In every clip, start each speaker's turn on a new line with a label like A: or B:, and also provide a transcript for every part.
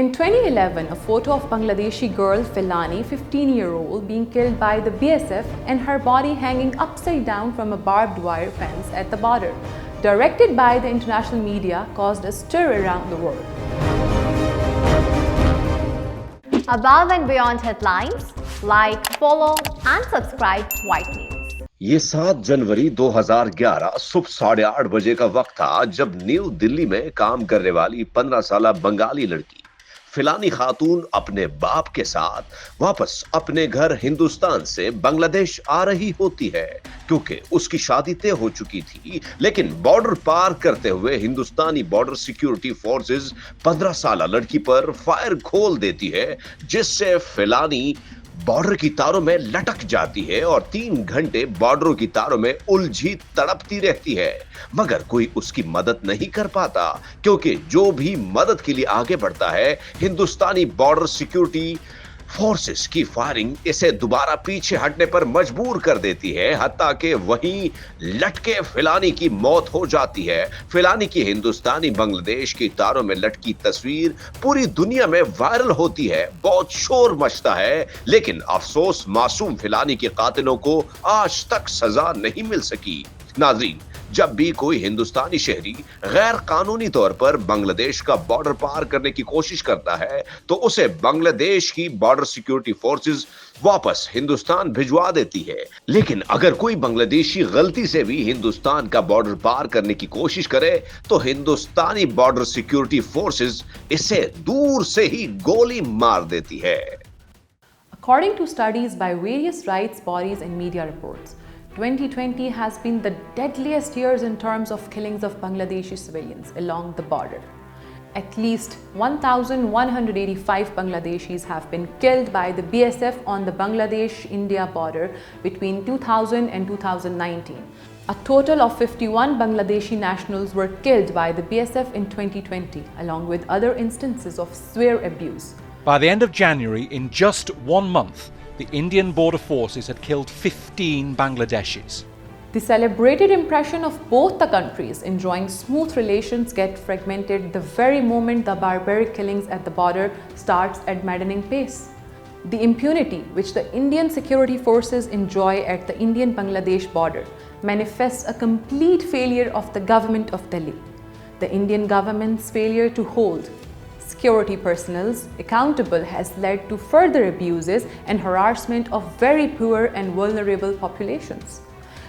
A: In 2011, a photo of Bangladeshi girl Felani, 15-year-old, being killed by the BSF and her body hanging upside down from a barbed wire fence at the border, directed by the international media, caused a stir around the world.
B: Above and beyond headlines, like, follow and subscribe White News.
C: ये 7 जनवरी 2011 सुबह 8:30 बजे का वक्त था जब new Delhi में काम करने वाली 15 साल बंगाली लड़की फिलानी खातून अपने बाप के साथ वापस अपने घर हिंदुस्तान से बांग्लादेश आ रही होती है, क्योंकि उसकी शादी तय हो चुकी थी। लेकिन बॉर्डर पार करते हुए हिंदुस्तानी बॉर्डर सिक्योरिटी फोर्सेस 15 साल लड़की पर फायर खोल देती है, जिससे फिलानी बॉर्डर की तारों में लटक जाती है और 3 घंटे बॉर्डरों की तारों में उलझी तड़पती रहती है, मगर कोई उसकी मदद नहीं कर पाता, क्योंकि जो भी मदद के लिए आगे बढ़ता है, हिंदुस्तानी बॉर्डर सिक्योरिटी फोर्सेस की फायरिंग इसे दोबारा पीछे हटने पर मजबूर कर देती है, हत्ता कि वहीं लटके फिलानी की मौत हो जाती है। फिलानी की हिंदुस्तानी बांग्लादेश की तारों में लटकी तस्वीर पूरी दुनिया में वायरल होती है, बहुत शोर मचता है, लेकिन अफसोस मासूम फिलानी के कातिलों को आज तक सजा नहीं मिल सकी। नाज़रीन, जब भी कोई हिंदुस्तानी शहरी गैर कानूनी तौर पर बांग्लादेश का बॉर्डर पार करने की कोशिश करता है, तो उसे बांग्लादेश की बॉर्डर सिक्योरिटी फोर्सेस वापस हिंदुस्तान भिजवा देती है। लेकिन अगर कोई बांग्लादेशी गलती से भी हिंदुस्तान का बॉर्डर पार करने की कोशिश करे, तो हिंदुस्तानी बॉर्डर सिक्योरिटी फोर्सेस इसे दूर से ही गोली मार देती है।
A: According to studies by various rights bodies and media reports, 2020 has been the deadliest years in terms of killings of Bangladeshi civilians along the border. At least 1,185 Bangladeshis have been killed by the BSF on the Bangladesh-India border between 2000 and 2019. A total of 51 Bangladeshi nationals were killed by the BSF in 2020, along with other instances of severe abuse.
D: By the end of January, in just 1 month, the Indian border forces had killed 15 Bangladeshis.
A: The celebrated impression of both the countries enjoying smooth relations get fragmented the very moment the barbaric killings at the border starts at maddening pace. The impunity which the Indian security forces enjoy at the Indian-Bangladesh border manifests a complete failure of the government of Delhi. The Indian government's failure to hold security personnel accountable has led to further abuses and harassment of very poor and vulnerable populations.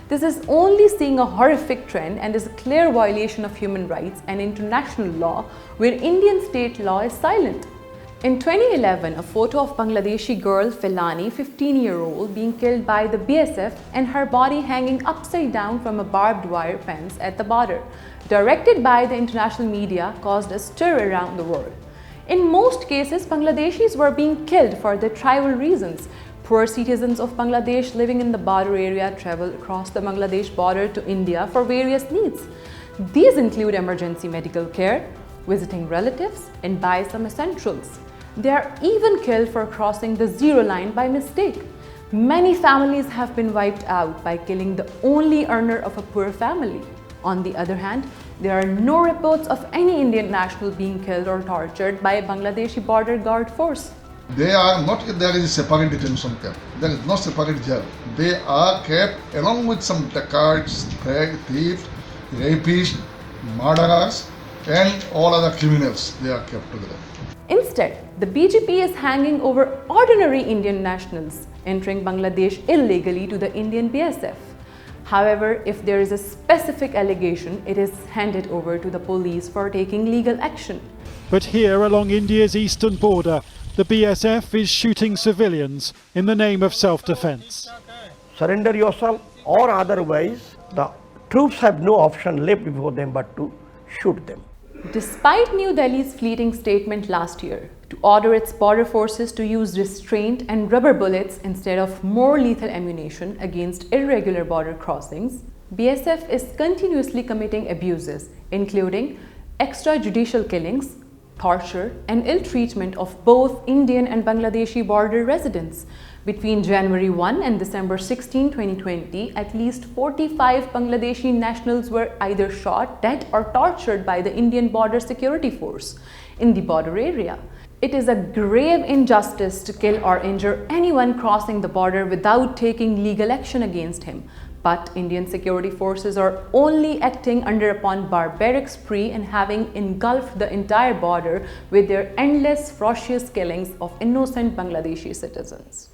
A: This is only seeing a horrific trend and is a clear violation of human rights and international law, where Indian state law is silent. In 2011, a photo of Bangladeshi girl Felani, 15-year-old, being killed by the BSF and her body hanging upside down from a barbed wire fence at the border, directed by the international media, caused a stir around the world. In most cases, Bangladeshis were being killed for their tribal reasons. Poor citizens of Bangladesh living in the border area travel across the Bangladesh border to India for various needs. These include emergency medical care, visiting relatives, and buy some essentials. They are even killed for crossing the zero line by mistake. Many families have been wiped out by killing the only earner of a poor family. On the other hand, there are no reports of any Indian national being killed or tortured by a Bangladeshi border guard force.
E: They are not, there is a separate detention camp. There is no separate jail. They are kept along with some dacoits, thieves, rapists, murderers, and all other criminals. They are kept together.
A: Instead, the BJP is hanging over ordinary Indian nationals entering Bangladesh illegally to the Indian BSF. However, if there is a specific allegation, it is handed over to the police for taking legal action.
F: But here along India's eastern border, the BSF is shooting civilians in the name of self-defense.
G: Surrender yourself, or otherwise the troops have no option left before them but to shoot them.
A: Despite New Delhi's fleeting statement last year to order its border forces to use restraint and rubber bullets instead of more lethal ammunition against irregular border crossings, BSF is continuously committing abuses, including extrajudicial killings, torture, and ill treatment of both Indian and Bangladeshi border residents. Between January 1 and December 16, 2020, at least 45 Bangladeshi nationals were either shot dead or tortured by the Indian Border Security Force in the border area. It is a grave injustice to kill or injure anyone crossing the border without taking legal action against him. But Indian security forces are only acting under upon barbaric spree and having engulfed the entire border with their endless ferocious killings of innocent Bangladeshi citizens.